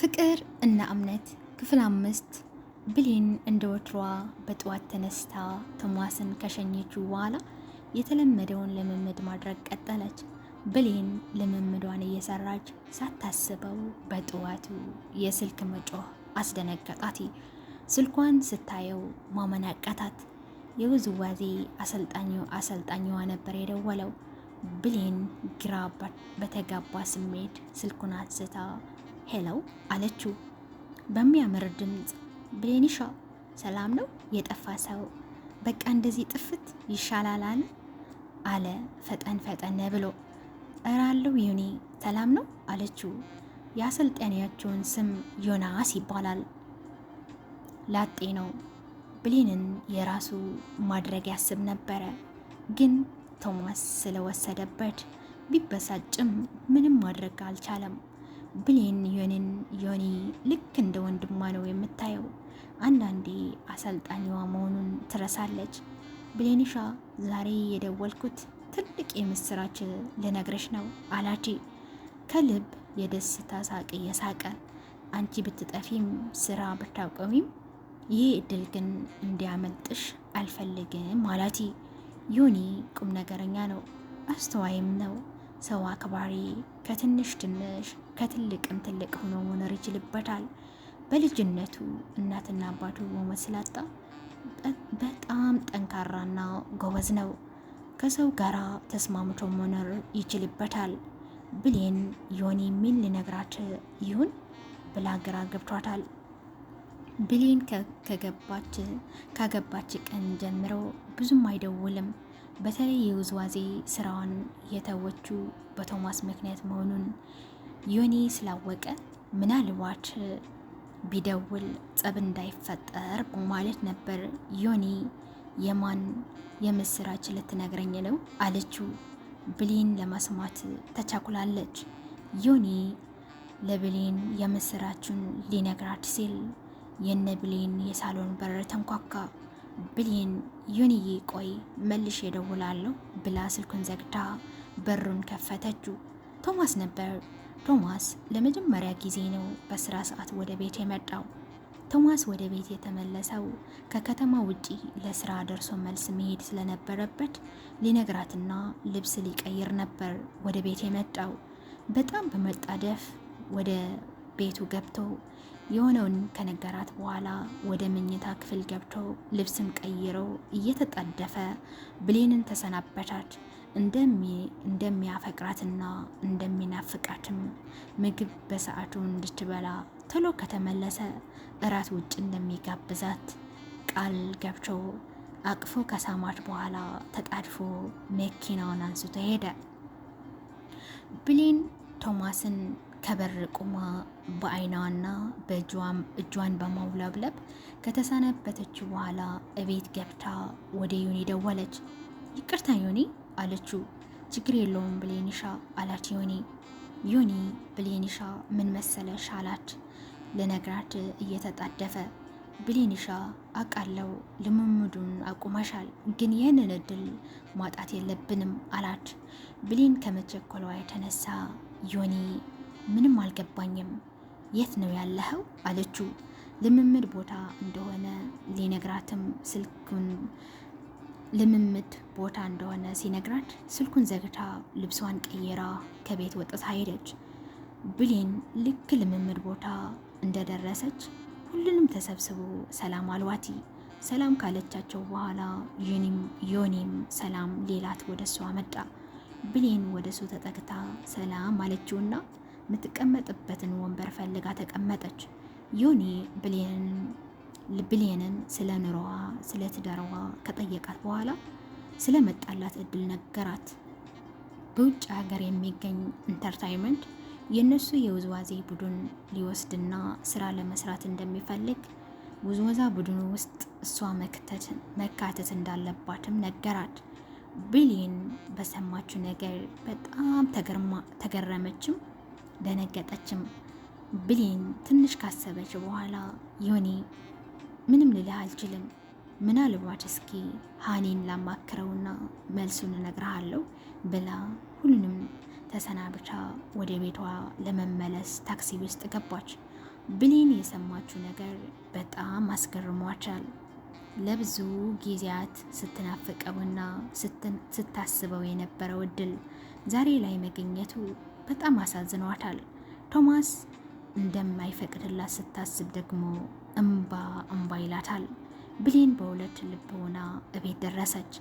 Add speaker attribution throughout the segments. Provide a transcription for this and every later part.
Speaker 1: ፍቅር እና እምነት ክፍል 5። ብሌን እንደ ወትሯ በጠዋት ተነስታ ቶማስን ከሸኘችው በኋላ የተለመደውን ልምምድ ማድረግ ቀጠለች። ብሌን ልምምዷን እየሰራች ሳታስበው በጠዋቱ የስልክ መጮህ አስደነገጣት። ስልኳን ስታየው ማመን አቃታት። የውዝዋዜ አሰልጣኝዋ ነበር የደወለው። ብሌን ግራ በተጋባ ስሜት ስልኩን አንስታ ሄለው አለችው በሚያምር ድምፅ። ብሌንሻ ሰላም ነው? የጠፋ ሰው በቃ እንደዚህ ጥፍት ይሻላል አለ ፈጠን ብሎ። እራለው ዩኒ ሰላም ነው አለችው። የአሰልጣኛቸውን ስም ዮናስ ይባላል። ላጤ ነው። ብሌንን የራሱ ማድረግ ያስብ ነበረ፣ ግን ቶማስ ስለወሰደበት ቢበሳጭም ምንም ማድረግ አልቻለም። ብሌን ዮኒ ልክ እንደ ወንድሟ ነው የምታየው። አንዳንዴ አሰልጣኝዋ መሆኑን ትረሳለች። ብሌንሻ ዛሬ የደወልኩት ትልቅ የምስራች ልነግርሽ ነው አላቼ ከልብ የደስታ ሳቅ እየሳቀ። አንቺ ብትጠፊም ስራ ብታቆሚም ይህ እድል ግን እንዲያመልጥሽ አልፈልግም አላቲ። ዮኒ ቁም ነገረኛ ነው፣ አስተዋይም ነው፣ ሰው አክባሪ፣ ከትንሽ ከትልቅም ትልቅ ሆኖ መኖር ይችልበታል። በልጅነቱ እናትና አባቱ መሞት ስላጣ በጣም ጠንካራና ጎበዝ ነው። ከሰው ጋራ ተስማምቶ መኖር ይችልበታል። ብሌን ዮኒ ምን ሊነግራት ይሁን ብላ ግራ ገብቷታል። ብሌን ካገባች ቀን ጀምሮ ብዙም አይደውልም። በተለይ የውዝዋዜ ስራዋን የተወችው በቶማስ ምክንያት መሆኑን ዮኒ ስላወቀ ምናልባት ቢደውል ጸብ እንዳይፈጠር በማለት ነበር። ዮኒ የማን የምስራች ልትነግረኝ ነው አለችው። ብሌን ለመስማት ተቻኩላለች። ዮኒ ለብሌን የምስራቹን ሊነግራት ሲል የነ ብሌን የሳሎን በር ተንኳኳ። ብሌን ዮኒዬ ቆይ መልሽ እደውላለሁ ብላ ስልኩን ዘግታ በሩን ከፈተችው። ቶማስ ነበር። ቶማስ ለመጀመሪያ ጊዜ ነው በስራ ሰዓት ወደ ቤት የመጣው። ቶማስ ወደ ቤት የተመለሰው ከከተማ ውጪ ለስራ ደርሶ መልስ መሄድ ስለነበረበት ሊነግራትና ልብስ ሊቀይር ነበር ወደ ቤት የመጣው። በጣም በመጣደፍ ወደ ቤቱ ገብቶ የሆነውን ከነገራት በኋላ ወደ መኝታ ክፍል ገብቶ ልብስን ቀይሮ እየተጣደፈ ብሌንን ተሰናበታት። እንደሚያፈቅራትና እንደሚናፍቃትም ምግብ በሰዓቱ እንድትበላ ቶሎ ከተመለሰ እራት ውጭ እንደሚጋብዛት ቃል ገብቶ አቅፎ ከሳማት በኋላ ተጣድፎ መኪናውን አንስቶ ሄደ። ብሌን ቶማስን ከበር ቁማ በአይናዋና እጇን በማውለብለብ ከተሰናበተችው በኋላ እቤት ገብታ ወደ ዮኒ ደወለች። ይቅርታ ዮኒ አለችው። ችግር የለውም ብሌንሻ አላት ዮኒ ብሌንሻ ምን መሰለሽ አላት ለነግራት እየተጣደፈ። ብሌንሻ አቃለው ልምምዱን አቁመሻል፣ ግን ይህንን እድል ማጣት የለብንም አላት። ብሌን ከመቸኮሏ የተነሳ ዮኒ ምንም አልገባኝም፣ የት ነው ያለኸው አለችው። ልምምድ ቦታ እንደሆነ ሊነግራትም ስልኩን ልምምድ ቦታ እንደሆነ ሲነግራት ስልኩን ዘግታ ልብሷን ቀይራ ከቤት ወጥታ ሄደች። ብሌን ልክ ልምምድ ቦታ እንደደረሰች ሁሉንም ተሰብስቦ ሰላም አልዋቲ። ሰላም ካለቻቸው በኋላ ዮኒም ሰላም ሌላት ወደ እሷ መጣ። ብሌን ወደ እሱ ተጠግታ ሰላም አለችውና የምትቀመጥበትን ወንበር ፈልጋ ተቀመጠች። ዮኒ ብሌንን ስለ ኑሮዋ ስለ ትዳርዋ ከጠየቃት በኋላ ስለ መጣላት እድል ነገራት። በውጭ ሀገር የሚገኝ ኢንተርታይንመንት የነሱ የውዝዋዜ ቡድን ሊወስድና ስራ ለመስራት እንደሚፈልግ ውዝወዛ ቡድኑ ውስጥ እሷ መካተት እንዳለባትም ነገራት። ብሌን በሰማችው ነገር በጣም ተገረመችም ደነገጠችም። ብሌን ትንሽ ካሰበች በኋላ ዮኒ ምንም ልልህ አልችልም፣ ምናልባት እስኪ ሃኒን ላማክረውና መልሱን እነግርሃለሁ ብላ ሁሉንም ተሰናብታ ወደ ቤቷ ለመመለስ ታክሲ ውስጥ ገባች። ብሌን የሰማችው ነገር በጣም አስገርሟታል። ለብዙ ጊዜያት ስትናፍቀውና ስታስበው የነበረው እድል ዛሬ ላይ መገኘቱ በጣም አሳዝኗታል። ቶማስ እንደማይፈቅድላት ስታስብ ደግሞ እምባ ይላታል። ብሌን በሁለት ልብ ሆና እቤት ደረሰች።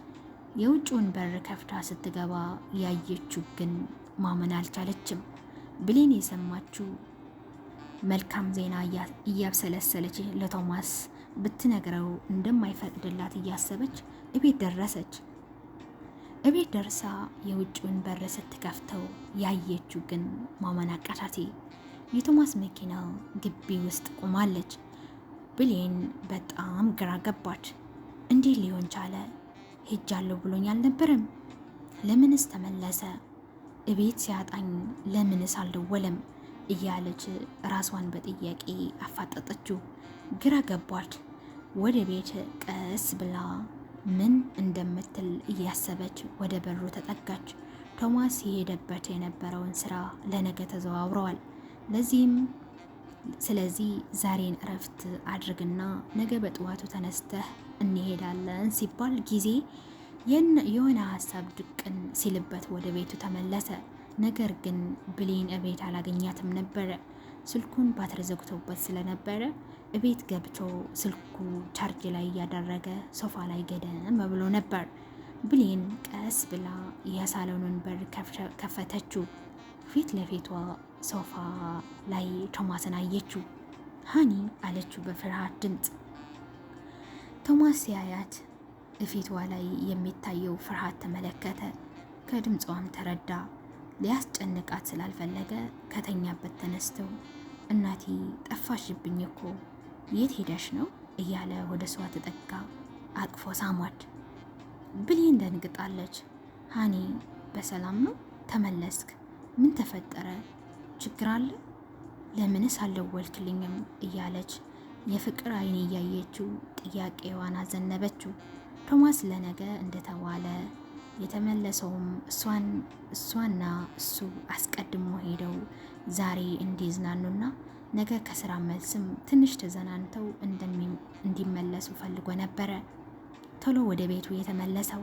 Speaker 1: የውጭውን በር ከፍታ ስትገባ ያየችው ግን ማመን አልቻለችም። ብሌን የሰማችው መልካም ዜና እያብሰለሰለች ለቶማስ ብትነግረው እንደማይፈቅድላት እያሰበች እቤት ደረሰች። እቤት ደርሳ የውጭውን በር ስትከፍተው ያየችው ግን ማመን አቃታት። የቶማስ መኪና ግቢ ውስጥ ቆማለች። ብሌን በጣም ግራ ገባች። እንዴት ሊሆን ቻለ? ሄጃለሁ ብሎኝ አልነበረም? ለምንስ ተመለሰ? እቤት ሲያጣኝ ለምንስ አልደወለም? እያለች ራሷን በጥያቄ አፋጠጠችው። ግራ ገቧት። ወደ ቤት ቀስ ብላ ምን እንደምትል እያሰበች ወደ በሩ ተጠጋች። ቶማስ የሄደበት የነበረውን ስራ ለነገ ተዘዋውረዋል። ስለዚህ ዛሬን እረፍት አድርግና ነገ በጠዋቱ ተነስተህ እንሄዳለን ሲባል ጊዜ የሆነ ሀሳብ ድቅን ሲልበት ወደ ቤቱ ተመለሰ። ነገር ግን ብሌን እቤት አላገኛትም ነበረ። ስልኩን ባትሪ ዘግቶበት ስለነበረ እቤት ገብቶ ስልኩ ቻርጅ ላይ እያደረገ ሶፋ ላይ ገደም ብሎ ነበር። ብሌን ቀስ ብላ የሳሎኑን በር ከፈተችው። ፊት ለፊቷ ሶፋ ላይ ቶማስን አየችው። ሃኒ አለችው በፍርሃት ድምፅ። ቶማስ ሲያያት ፊቷ ላይ የሚታየው ፍርሃት ተመለከተ። ከድምጿም ተረዳ። ሊያስጨንቃት ስላልፈለገ ከተኛበት ተነስተው እናቴ ጠፋሽብኝ እኮ የት ሄደሽ ነው እያለ ወደ እሷ ተጠጋ። አቅፎ ሳሟት። ብሌን ደንግጣለች። ሃኒ በሰላም ነው? ተመለስክ? ምን ተፈጠረ? ችግር አለ? ለምንስ አልደወልክልኝም? እያለች የፍቅር አይን እያየችው ጥያቄዋን አዘነበችው። ቶማስ ለነገ እንደተባለ የተመለሰውም እሷና እሱ አስቀድሞ ሄደው ዛሬ እንዲዝናኑና ነገ ከስራ መልስም ትንሽ ተዘናንተው እንዲመለሱ ፈልጎ ነበረ። ቶሎ ወደ ቤቱ የተመለሰው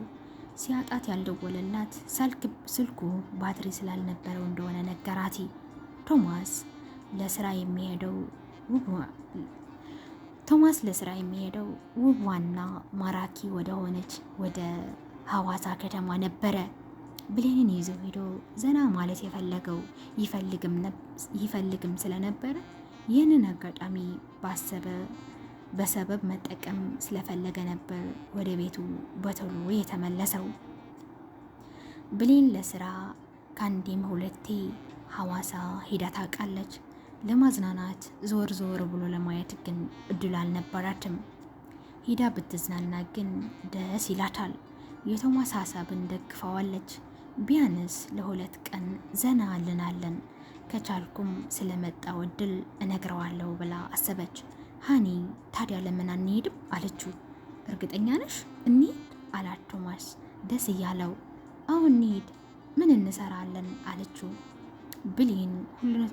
Speaker 1: ሲያጣት ያልደወለላት ስልኩ ባትሪ ስላልነበረው እንደሆነ ነገራቲ። ቶማስ ለስራ የሚሄደው ውቧና ማራኪ ወደ ሆነች ወደ ሐዋሳ ከተማ ነበረ። ብሌንን ይዞ ሄዶ ዘና ማለት ይፈልግም ስለነበረ ይህንን አጋጣሚ በሰበብ መጠቀም ስለፈለገ ነበር ወደ ቤቱ በቶሎ የተመለሰው። ብሌን ለስራ ከአንዴም ሁለቴ ሐዋሳ ሄዳ ታውቃለች። ለማዝናናት ዞር ብሎ ለማየት ግን እድል አልነበራትም። ሄዳ ብትዝናና ግን ደስ ይላታል። የቶማስ ሀሳብን ደግፈዋለች። ቢያንስ ለ2 ቀን ዘና ልናለን፣ ከቻልኩም ስለመጣው እድል እነግረዋለሁ ብላ አሰበች። ሃኒ ታዲያ ለምን አንሄድም አለችው። እርግጠኛ ነሽ? እንሂድ አላት ቶማስ ደስ እያለው። አሁን እንሂድ፣ ምን እንሰራለን አለችው። ብሌን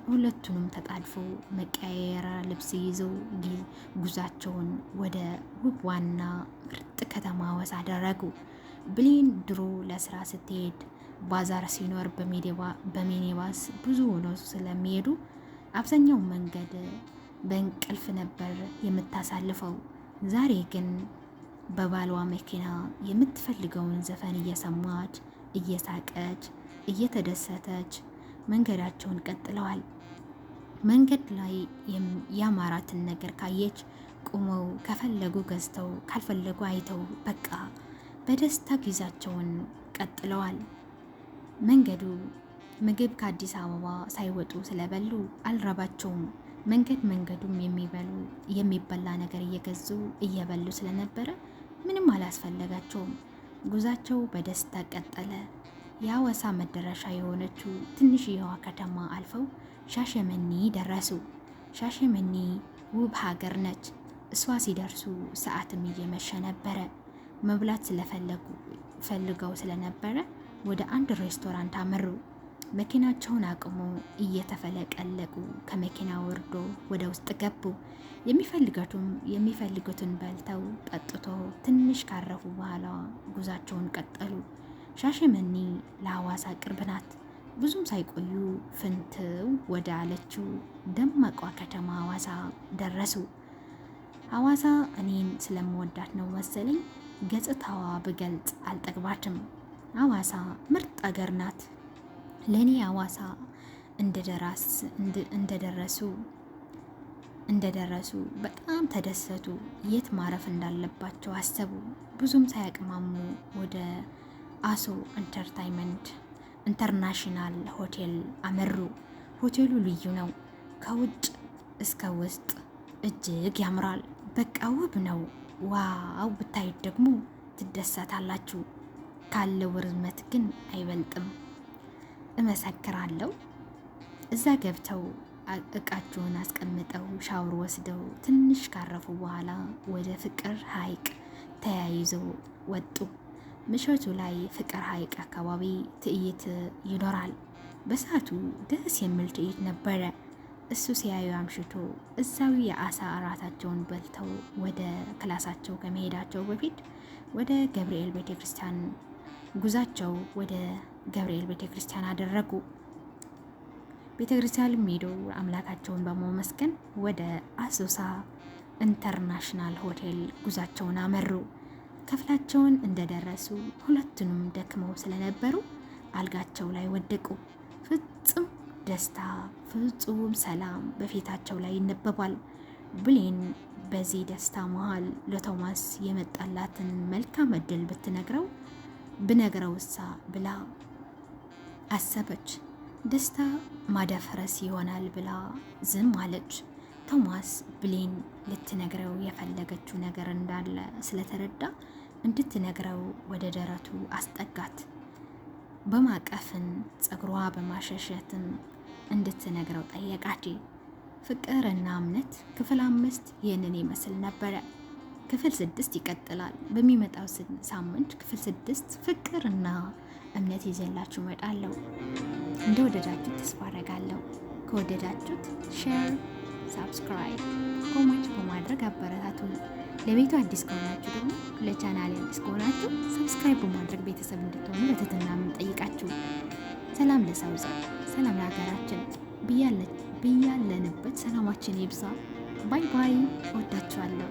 Speaker 1: ሁለቱንም ተጣድፎ መቀያየራ ልብስ ይዘው ጉዛቸውን ወደ ውብ ዋና ምርጥ ከተማ ሐዋሳ አደረጉ። ብሌን ድሮ ለስራ ስትሄድ ባዛር ሲኖር በሚኒባስ ብዙ ሆነው ስለሚሄዱ አብዛኛው መንገድ በእንቅልፍ ነበር የምታሳልፈው። ዛሬ ግን በባሏ መኪና የምትፈልገውን ዘፈን እየሰማች እየሳቀች እየተደሰተች መንገዳቸውን ቀጥለዋል። መንገድ ላይ ያማራትን ነገር ካየች ቁመው ከፈለጉ ገዝተው ካልፈለጉ አይተው በቃ በደስታ ጊዜያቸውን ቀጥለዋል። ምግብ ከአዲስ አበባ ሳይወጡ ስለበሉ አልረባቸውም። መንገዱም የሚበላ ነገር እየበሉ ስለነበረ ምንም አላስፈለጋቸውም። ጉዛቸው በደስታ ቀጠለ። የሐዋሳ መዳረሻ የሆነችው ትንሽዬዋ ከተማ አልፈው ሻሸመኔ ደረሱ። ሻሸመኔ ውብ ሀገር ነች። እሷ ሲደርሱ ሰዓትም እየመሸ ነበረ። መብላት ፈልገው ስለነበረ ወደ አንድ ሬስቶራንት አመሩ። መኪናቸውን አቅሞ እየተፈለቀለቁ ከመኪና ወርዶ ወደ ውስጥ ገቡ። የሚፈልጉትን በልተው ጠጥቶ ትንሽ ካረፉ በኋላ ጉዛቸውን ቀጠሉ። ሻሸመኔ ለሐዋሳ ቅርብ ናት። ብዙም ሳይቆዩ ፍንትው ወደ አለችው ደማቋ ከተማ ሐዋሳ ደረሱ። ሐዋሳ እኔን ስለምወዳት ነው መሰለኝ ገጽታዋ ብገልጽ አልጠግባትም። ሐዋሳ ምርጥ አገር ናት። ለእኔ ሐዋሳ እንደደረሱ በጣም ተደሰቱ። የት ማረፍ እንዳለባቸው አሰቡ። ብዙም ሳያቅማሙ ወደ አሶ ኢንተርናሽናል ሆቴል አመሩ። ሆቴሉ ልዩ ነው። ከውጭ እስከ ውስጥ እጅግ ያምራል። በቃ ውብ ነው። ዋው! ብታዩት ደግሞ ትደሰታላችሁ። ካለው ርዝመት ግን አይበልጥም። እመሰክራለሁ። እዛ ገብተው እቃቸውን አስቀምጠው ሻወር ወስደው ትንሽ ካረፉ በኋላ ወደ ፍቅር ሐይቅ ተያይዘው ወጡ። ምሽቱ ላይ ፍቅር ሐይቅ አካባቢ ትዕይንት ይኖራል። በሰዓቱ ደስ የሚል ትዕይንት ነበረ። እሱ ሲያዩ አምሽቶ እዛው የአሳ እራታቸውን በልተው ወደ ክላሳቸው ከመሄዳቸው በፊት ወደ ገብርኤል ቤተክርስቲያን ጉዛቸው ወደ ገብርኤል ቤተክርስቲያን አደረጉ። ቤተክርስቲያንም ሄደው አምላካቸውን በማመስገን ወደ አሶሳ ኢንተርናሽናል ሆቴል ጉዛቸውን አመሩ። ክፍላቸውን እንደደረሱ ሁለቱንም ደክመው ስለነበሩ አልጋቸው ላይ ወደቁ። ፍጹም ደስታ፣ ፍጹም ሰላም በፊታቸው ላይ ይነበባል። ብሌን በዚህ ደስታ መሃል ለቶማስ የመጣላትን መልካም እድል ብነግረውሳ ብላ አሰበች። ደስታ ማደፍረስ ይሆናል ብላ ዝም አለች። ቶማስ ብሌን ልትነግረው የፈለገችው ነገር እንዳለ ስለተረዳ እንድትነግረው ወደ ደረቱ አስጠጋት። በማቀፍን ፀጉሯ በማሸሸትም እንድትነግረው ጠየቃት። ፍቅርና እምነት ክፍል 5 ይህንን ይመስል ነበረ። ክፍል 6 ይቀጥላል። በሚመጣው ሳምንት ክፍል 6 ፍቅርና እምነት ይዘላችሁ እመጣለሁ። እንደወደዳችሁት ተስፋ አደርጋለሁ። ከወደዳችሁት ሼር፣ ሳብስክራይብ፣ ኮሜንት በማድረግ አበረታቱ። ለቤቱ አዲስ ከሆናችሁ ደግሞ ለቻናሌ አዲስ ከሆናችሁ ሰብስክራይብ በማድረግ ቤተሰብ እንድትሆኑ በትህትና የምንጠይቃችሁ። ሰላም ለሰው ዘር፣ ሰላም ለሀገራችን ብያለንበት ሰላማችን ይብዛ። ባይ ባይ። እወዳችኋለሁ።